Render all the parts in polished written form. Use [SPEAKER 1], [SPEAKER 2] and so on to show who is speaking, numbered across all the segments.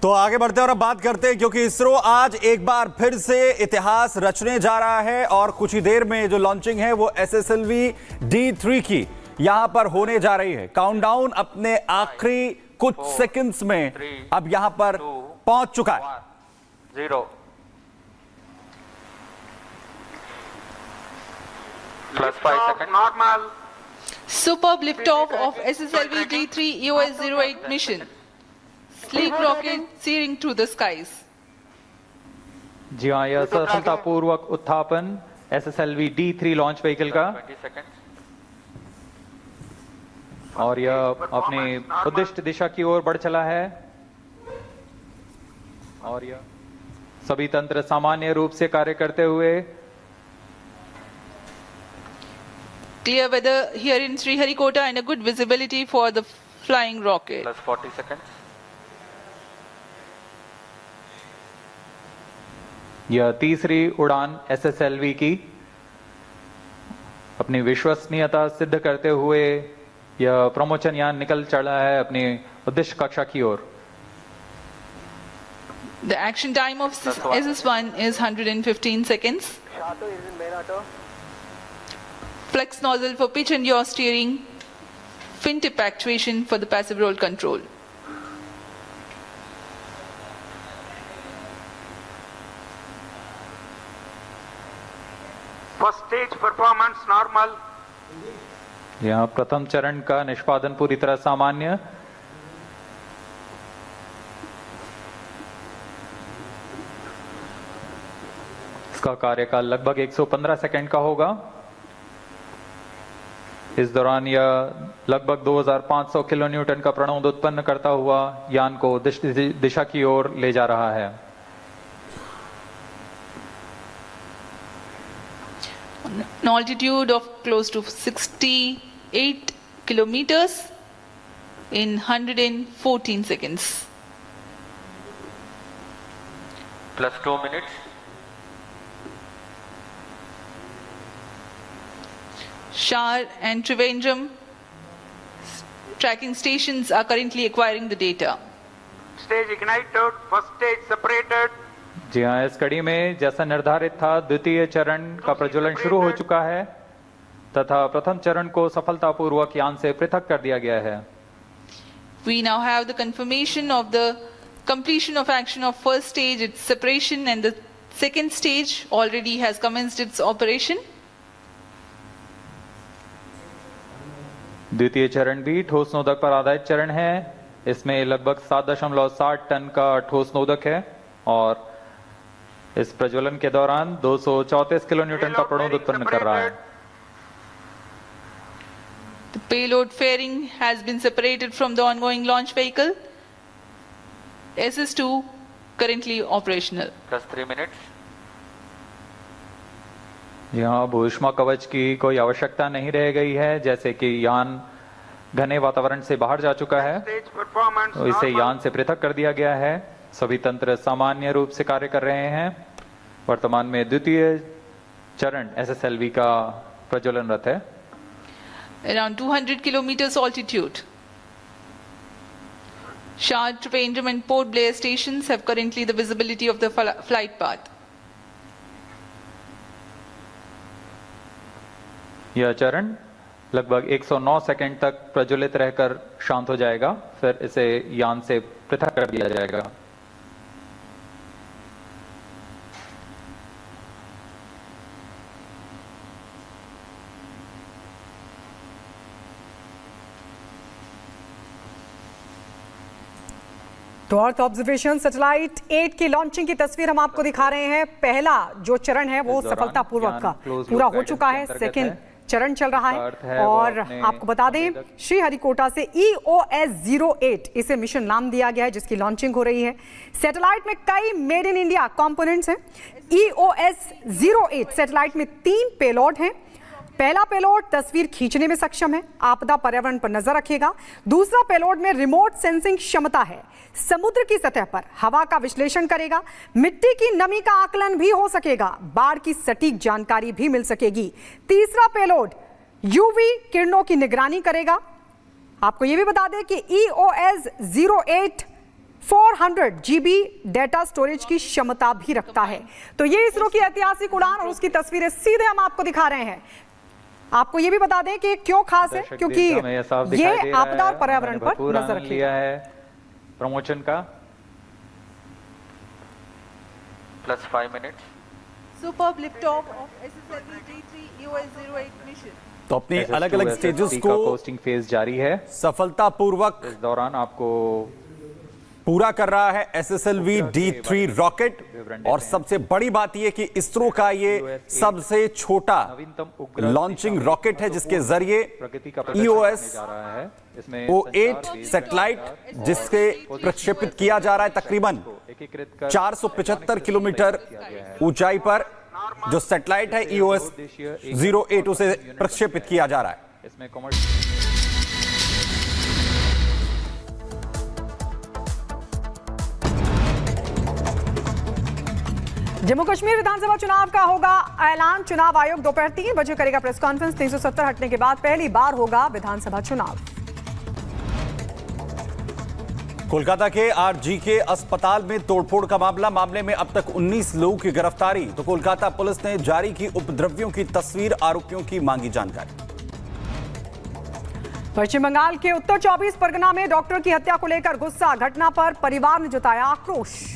[SPEAKER 1] तो आगे बढ़ते हैं और अब बात करते हैं, क्योंकि इसरो आज एक बार फिर से इतिहास रचने जा रहा है और कुछ ही देर में जो लॉन्चिंग है वो SSLV D3 की यहां पर होने जा रही है। काउंटडाउन अपने आखिरी कुछ सेकंड्स में अब यहां पर पहुंच चुका है।
[SPEAKER 2] 0 +5 seconds.
[SPEAKER 3] Normal.
[SPEAKER 4] Superb liftoff of SSLV D3 EOS-08 mission. Sleek rocket searing through the skies.
[SPEAKER 5] जी हाँ, यह सफलतापूर्वक उत्थापन SSLV D3 लॉन्च व्हीकल का
[SPEAKER 2] 20 seconds.
[SPEAKER 5] और यह अपने उद्दिष्ट दिशा की ओर बढ़ चला है और यह सभी तंत्र सामान्य रूप से कार्य करते हुए
[SPEAKER 4] Clear weather here in Sriharikota and a good visibility for the flying rocket.
[SPEAKER 2] +40 seconds.
[SPEAKER 5] यह तीसरी उड़ान SSLV की अपनी विश्वसनीयता सिद्ध करते हुए यह प्रमोचन यान निकल चला है अपनी उद्देश्य कक्षा की ओर।
[SPEAKER 4] The action time of SS1 is 115 seconds. Flex nozzle for pitch and yaw steering. Fin tip actuation for the passive roll control.
[SPEAKER 3] First stage performance normal.
[SPEAKER 5] यहाँ प्रथम चरण का निष्पादन पूरी तरह सामान्य। इसका कार्यकाल लगभग 115 सेकंड का होगा। इस दौरान यह लगभग 2500 किलो न्यूटन का प्रणोद उत्पन्न करता हुआ यान को दिशा की ओर ले जा रहा है।
[SPEAKER 4] An altitude of close to 68 kilometers in 114 seconds.
[SPEAKER 2] +2 minutes.
[SPEAKER 4] Shar and Trivandrum tracking stations are currently acquiring the data.
[SPEAKER 3] Stage ignited. First stage separated.
[SPEAKER 5] जी हाँ, इस कड़ी में जैसा निर्धारित था द्वितीय चरण का प्रज्वलन शुरू हो चुका है तथा प्रथम चरण को सफलतापूर्वक यान से पृथक कर दिया गया है।
[SPEAKER 4] We now have the confirmation of the completion of action of first stage, its separation, and the second stage already has commenced its operation.
[SPEAKER 5] द्वितीय चरण भी ठोस नोदक पर आधारित चरण है। इसमें लगभग 7.7 टन का ठोस नोदक है और इस प्रज्वलन के दौरान 234 किलो न्यूटन का प्रणोद उत्पन्न कर रहा है।
[SPEAKER 4] The payload fairing has been separated from the ongoing launch vehicle. SS2 currently operational.
[SPEAKER 2] +3 minutes.
[SPEAKER 5] यहाँ भूष्मा कवच की कोई आवश्यकता नहीं रह गई है, जैसे कि यान घने वातावरण से बाहर जा चुका है
[SPEAKER 3] Stage performance
[SPEAKER 5] तो इसे
[SPEAKER 3] normal.
[SPEAKER 5] यान से पृथक कर दिया गया है। सभी तंत्र सामान्य रूप से कार्य कर रहे हैं। वर्तमान में द्वितीय चरण SSLV का प्रज्वलनरत है।
[SPEAKER 4] Around 200 kilometers altitude. Shah, Trivandrum and Port Blair stations have currently the visibility of the flight path.
[SPEAKER 5] यह चरण लगभग 109 सेकंड तक प्रज्वलित रहकर शांत हो जाएगा, फिर इसे यान से पृथक कर दिया जाएगा।
[SPEAKER 6] तो अर्थ ऑब्जर्वेशन सैटेलाइट 8 की लॉन्चिंग की तस्वीर हम आपको दिखा रहे हैं। पहला जो चरण है वो सफलतापूर्वक का पूरा हो चुका है। सेकंड चरण चल रहा है और आपको बता दें श्रीहरिकोटा से EOS-08 इसे मिशन नाम दिया गया है जिसकी लॉन्चिंग हो रही है। सैटेलाइट में कई मेड इन इंडिया कंपोनेंट्स हैं। EOS-08 सैटेलाइट में 3 पेलोड हैं। पहला पेलोड तस्वीर खींचने में सक्षम है, आपदा पर्यावरण पर नजर रखेगा। दूसरा पेलोड में रिमोट सेंसिंग क्षमता है, समुद्र की सतह पर हवा का विश्लेषण करेगा, मिट्टी की नमी का आकलन भी हो सकेगा, बाढ़ की सटीक जानकारी भी मिल सकेगी। तीसरा पेलोड यूवी किरणों की निगरानी करेगा। आपको यह भी बता दें कि EOS-08 400 GB डेटा स्टोरेज की क्षमता भी रखता है। तो ये इसरो की ऐतिहासिक उड़ान और उसकी तस्वीरें सीधे हम आपको दिखा रहे हैं। आपको ये भी बता दें कि क्यों खास है, क्योंकि ये आपदा और पर्यावरण पर नजर रखिएगा है।
[SPEAKER 5] प्रमोशन का
[SPEAKER 2] +5 minutes.
[SPEAKER 4] Superb liftoff of SSLV D3 EOS-08 mission.
[SPEAKER 1] तो अपनी अलग अलग स्टेजेस को
[SPEAKER 5] कोस्टिंग फेज जारी है।
[SPEAKER 1] सफलतापूर्वक
[SPEAKER 5] इस दौरान आपको
[SPEAKER 1] पूरा कर रहा है SSLV D3 रॉकेट। और सबसे बड़ी बात यह कि इसरो का ये सबसे छोटा लॉन्चिंग रॉकेट है जिसके जरिए EOS-08 सैटेलाइट जिसके प्रक्षेपित किया जा रहा है तकरीबन 475 किलोमीटर ऊंचाई पर जो सैटेलाइट है EOS-08 उसे प्रक्षेपित किया जा रहा है।
[SPEAKER 5] इसमें
[SPEAKER 6] जम्मू कश्मीर विधानसभा चुनाव का होगा ऐलान। चुनाव आयोग दोपहर 3 बजे करेगा प्रेस कॉन्फ्रेंस। 370 हटने के बाद पहली बार होगा विधानसभा चुनाव।
[SPEAKER 1] कोलकाता के RGK अस्पताल में तोड़फोड़ का मामले में अब तक 19 लोगों की गिरफ्तारी। तो कोलकाता पुलिस ने जारी की उपद्रवियों की तस्वीर, आरोपियों की मांगी जानकारी।
[SPEAKER 6] पश्चिम बंगाल के उत्तर 24 परगना में डॉक्टर की हत्या को लेकर गुस्सा, घटना पर परिवार ने जताया आक्रोश।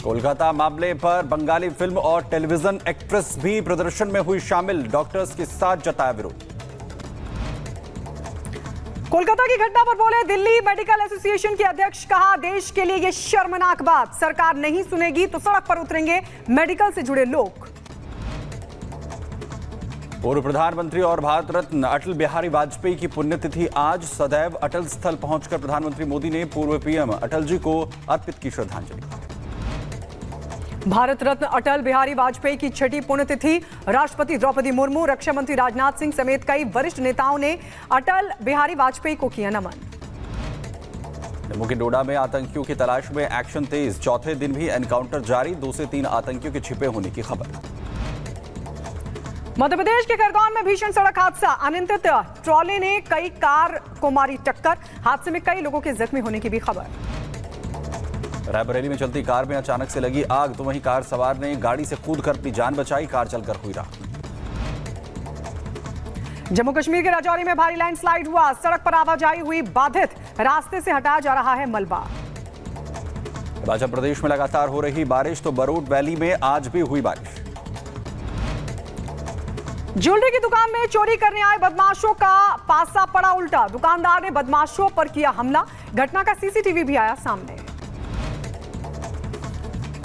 [SPEAKER 1] कोलकाता मामले पर बंगाली फिल्म और टेलीविजन एक्ट्रेस भी प्रदर्शन में हुई शामिल, डॉक्टर्स के साथ जताया विरोध।
[SPEAKER 6] कोलकाता की घटना पर बोले दिल्ली मेडिकल एसोसिएशन के अध्यक्ष, कहा देश के लिए यह शर्मनाक बात, सरकार नहीं सुनेगी तो सड़क पर उतरेंगे मेडिकल से जुड़े लोग।
[SPEAKER 1] पूर्व प्रधानमंत्री और भारत रत्न अटल बिहारी वाजपेयी की पुण्यतिथि आज। सदैव अटल स्थल पहुंचकर प्रधानमंत्री मोदी ने पूर्व पीएम अटल जी को अर्पित की श्रद्धांजलि।
[SPEAKER 6] भारत रत्न अटल बिहारी वाजपेयी की छठी पुण्यतिथि, राष्ट्रपति द्रौपदी मुर्मू, रक्षा मंत्री राजनाथ सिंह समेत कई वरिष्ठ नेताओं ने अटल बिहारी वाजपेयी को किया नमन।
[SPEAKER 1] जम्मू के डोडा में आतंकियों की तलाश में एक्शन तेज, चौथे दिन भी एनकाउंटर जारी, 2 से 3 आतंकियों के छिपे होने की खबर।
[SPEAKER 6] मध्य प्रदेश के खरगोन में भीषण सड़क हादसा, अनियंत्रित ट्रॉले ने कई कार को मारी टक्कर, हादसे में कई लोगों के जख्मी होने की भी खबर।
[SPEAKER 1] रायबरेली में चलती कार में अचानक से लगी आग, तो वहीं कार सवार ने गाड़ी से कूदकर अपनी जान बचाई, कार चलकर हुई राख।
[SPEAKER 6] जम्मू कश्मीर के राजौरी में भारी लैंडस्लाइड हुआ, सड़क पर आवाजाही हुई बाधित, रास्ते से हटाया जा रहा है मलबा।
[SPEAKER 1] हिमाचल प्रदेश में लगातार हो रही बारिश, तो बरूड वैली में आज भी हुई बारिश।
[SPEAKER 6] ज्वेलरी की दुकान में चोरी करने आए बदमाशों का पासा पड़ा उल्टा, दुकानदार ने बदमाशों पर किया हमला, घटना का सीसीटीवी भी आया सामने।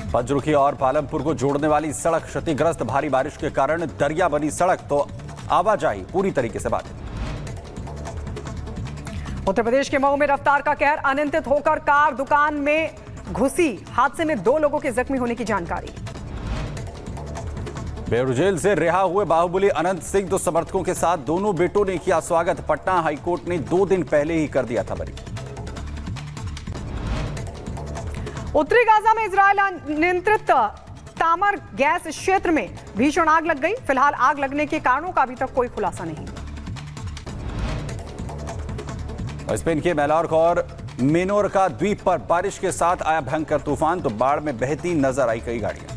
[SPEAKER 1] पंचरुखी और पालमपुर को जोड़ने वाली सड़क क्षतिग्रस्त, भारी बारिश के कारण दरिया बनी सड़क, तो आवाजाही पूरी तरीके से बाधित।
[SPEAKER 6] उत्तर प्रदेश के मऊ में रफ्तार का कहर, अनियंत्रित होकर कार दुकान में घुसी, हादसे में 2 लोगों के जख्मी होने की जानकारी।
[SPEAKER 1] बेउर जेल से रिहा हुए बाहुबली अनंत सिंह तो समर्थकों के साथ दोनों बेटों ने किया स्वागत, पटना हाईकोर्ट ने 2 दिन पहले ही कर दिया था बरी। उत्तरी गाजा में इजरायल नियंत्रित तामर गैस क्षेत्र में भीषण आग लग गई, फिलहाल आग लगने के कारणों का अभी तक कोई खुलासा नहीं। स्पेन के मैलोर्का और मेनोर्का द्वीप पर बारिश के साथ आया भयंकर तूफान, तो बाढ़ में बहती नजर आई कई गाड़ियां।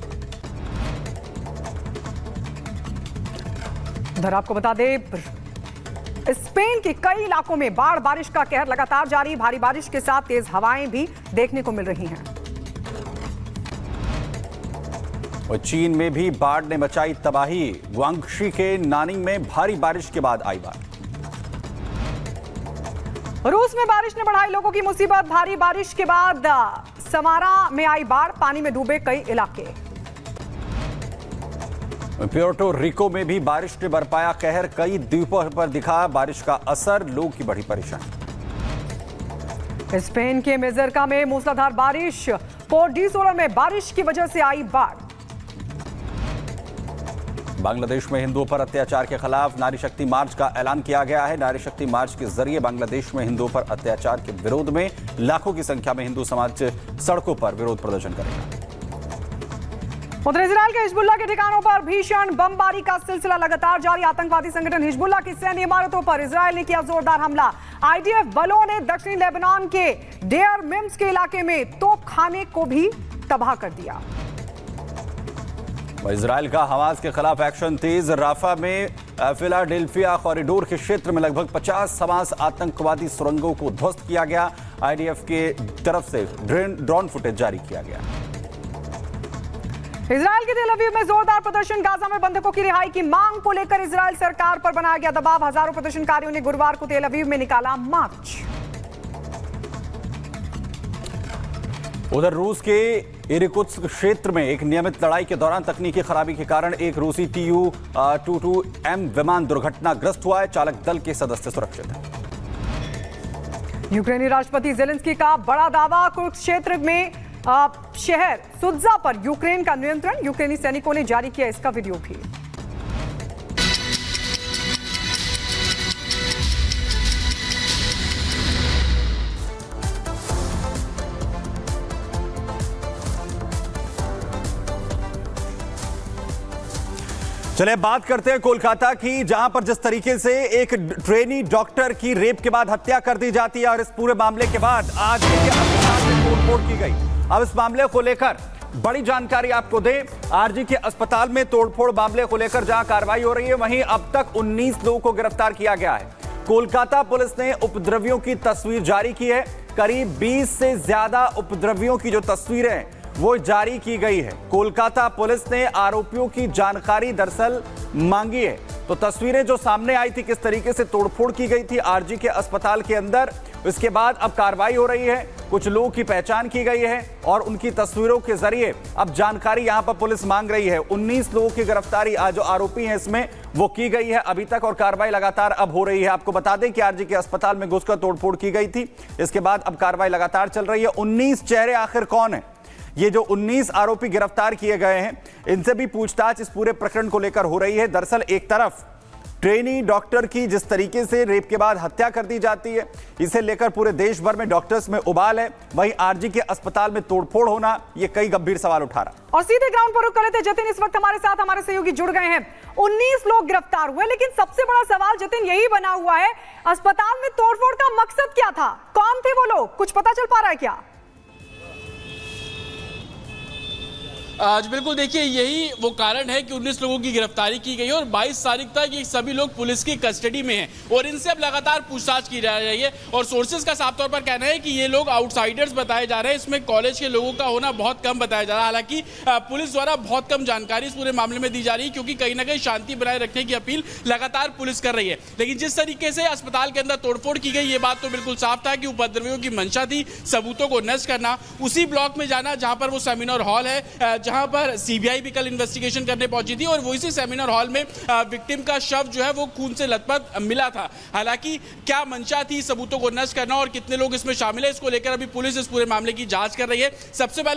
[SPEAKER 1] उधर आपको बता दें, स्पेन के कई इलाकों में बाढ़ बारिश का कहर लगातार जारी, भारी बारिश के साथ तेज हवाएं भी देखने को मिल रही हैं। और चीन में भी बाढ़ ने मचाई तबाही, गुआंगशी के नानिंग में भारी बारिश के बाद आई बाढ़। रूस में बारिश ने बढ़ाई लोगों की मुसीबत, भारी बारिश के बाद समारा में आई बाढ़, पानी में डूबे कई इलाके। प्यूर्टो रिको में भी बारिश ने बरपाया कहर, कई द्वीपों पर दिखा बारिश का असर, लोगों की बड़ी परेशानी। स्पेन के मेजोर्का में मूसलाधार बारिश, पोर्ट डी सोलर में बारिश की वजह से आई बाढ़। बांग्लादेश में हिंदुओं पर अत्याचार के खिलाफ नारी शक्ति मार्च का ऐलान किया गया है। नारी शक्ति मार्च के जरिए बांग्लादेश में हिंदुओं पर अत्याचार के विरोध में लाखों की संख्या में हिंदू समाज सड़कों पर विरोध प्रदर्शन करेगा।
[SPEAKER 6] उधर इजराइल के हिजबुल्लाह के ठिकानों पर भीषण बमबारी का सिलसिला लगातार जारी। आतंकवादी संगठन हिजबुल्लाह की सैन्य इमारतों पर इजराइल ने किया जोरदार हमला। आईडीएफ बलों ने दक्षिणी लेबनान के डेयर मिम्स के इलाके में तोपखाने को भी तबाह कर दिया।
[SPEAKER 1] इजराइल का हमास के खिलाफ एक्शन तेज। राफा में फिलाडेल्फिया कॉरिडोर के क्षेत्र में लगभग 50 हमास आतंकवादी सुरंगों को ध्वस्त किया गया। आईडीएफ के तरफ से ड्रोन फुटेज जारी किया गया।
[SPEAKER 6] इजराइल के तेल अवीव में जोरदार प्रदर्शन। गाजा में बंधकों की रिहाई की मांग को लेकर इजराइल सरकार पर बनाया गया दबाव। हजारों प्रदर्शनकारियों ने गुरुवार को तेल अवीव में निकाला मार्च।
[SPEAKER 1] उधर रूस के इरकुत्स्क क्षेत्र में एक नियमित लड़ाई के दौरान तकनीकी खराबी के कारण एक रूसी Tu-22M विमान दुर्घटनाग्रस्त हुआ है। चालक दल के सदस्य सुरक्षित हैं।
[SPEAKER 6] यूक्रेनी राष्ट्रपति जेलेंस्की का बड़ा दावा। कुरुक्षेत्र में शहर सुत्जा पर यूक्रेन का नियंत्रण। यूक्रेनी सैनिकों ने जारी किया इसका वीडियो भी।
[SPEAKER 1] चलिए बात करते हैं कोलकाता की, जहां पर जिस तरीके से एक ट्रेनी डॉक्टर की रेप के बाद हत्या कर दी जाती है और इस पूरे मामले के बाद आज अस्पताल में तोड़फोड़ की गई। अब इस मामले को लेकर बड़ी जानकारी आपको दें। आरजी के अस्पताल में तोड़फोड़ मामले को लेकर जहां कार्रवाई हो रही है, वहीं अब तक 19 लोगों को गिरफ्तार किया गया है। कोलकाता पुलिस ने उपद्रवियों की तस्वीर जारी की है। करीब 20 से ज्यादा उपद्रवियों की जो तस्वीरें हैं वो जारी की गई है। कोलकाता पुलिस ने आरोपियों की जानकारी दरअसल मांगी है। तो तस्वीरें जो सामने आई थी, किस तरीके से तोड़फोड़ की गई थी आरजी के अस्पताल के अंदर, इसके बाद अब कार्रवाई हो रही है। कुछ लोगों की पहचान की गई है और उनकी तस्वीरों के जरिए अब जानकारी यहां पर पुलिस मांग रही है। 19 लोगों की गिरफ्तारी आज जो आरोपी हैं इसमें वो की गई है अभी तक, और कार्रवाई लगातार अब हो रही है। आपको बता दें कि आरजी के अस्पताल में घुसकर तोड़फोड़ की गई थी, इसके बाद अब कार्रवाई लगातार चल रही है। 19 चेहरे आखिर कौन है? ये जो 19 आरोपी गिरफ्तार किए गए हैं, इनसे भी पूछताछ इस पूरे प्रकरण को लेकर हो रही है। दरअसल एक तरफ ट्रेनी डॉक्टर की जिस तरीके से रेप के बाद हत्या कर दी जाती है, इसे लेकर पूरे देश भर में डॉक्टर्स में उबाल है। वहीं आरजी के अस्पताल में तोड़फोड़ होना, ये कई गंभीर सवाल उठा रहा।
[SPEAKER 6] और सीधे ग्राउंड पर रुक कर लेते जतिन, इस वक्त हमारे साथ हमारे सहयोगी जुड़ गए हैं। 19 लोग गिरफ्तार हुए, लेकिन सबसे बड़ा सवाल जतिन यही बना हुआ है, अस्पताल में तोड़फोड़ का मकसद क्या था? कौन थे वो लोग? कुछ पता चल पा रहा है क्या?
[SPEAKER 7] आज बिल्कुल देखिए, यही वो कारण है कि 19 लोगों की गिरफ्तारी की गई है और 22 तारीख तक ये सभी लोग पुलिस की कस्टडी में हैं और इनसे अब लगातार पूछताछ की जा रही है। और सोर्सेज का साफ तौर पर कहना है कि ये लोग आउटसाइडर्स बताए जा रहे हैं, इसमें कॉलेज के लोगों का होना बहुत कम बताया जा रहा है। हालांकि पुलिस द्वारा बहुत कम जानकारी इस पूरे मामले में दी जा रही है, क्योंकि कहीं ना कहीं शांति बनाए रखने की अपील लगातार पुलिस कर रही है। लेकिन जिस तरीके से अस्पताल के अंदर तोड़फोड़ की गई, ये बात तो बिल्कुल साफ था कि उपद्रवियों की मंशा थी सबूतों को नष्ट करना, उसी ब्लॉक में जाना जहां पर वो सेमिनार हॉल है, जहां पर सीबीआई भी कल इन्वेस्टिगेशन करने पहुंची थी और वो इसी सेमिनार हॉल में विक्टिम का शव जो है वो खून से लथपथ मिला था। हालांकि क्या मंशा थी सबूतों को नष्ट करना और कितने लोग इसमें शामिल है, इसको लेकर अभी पुलिस इस पूरे मामले की जांच कर रही है। सबसे पहले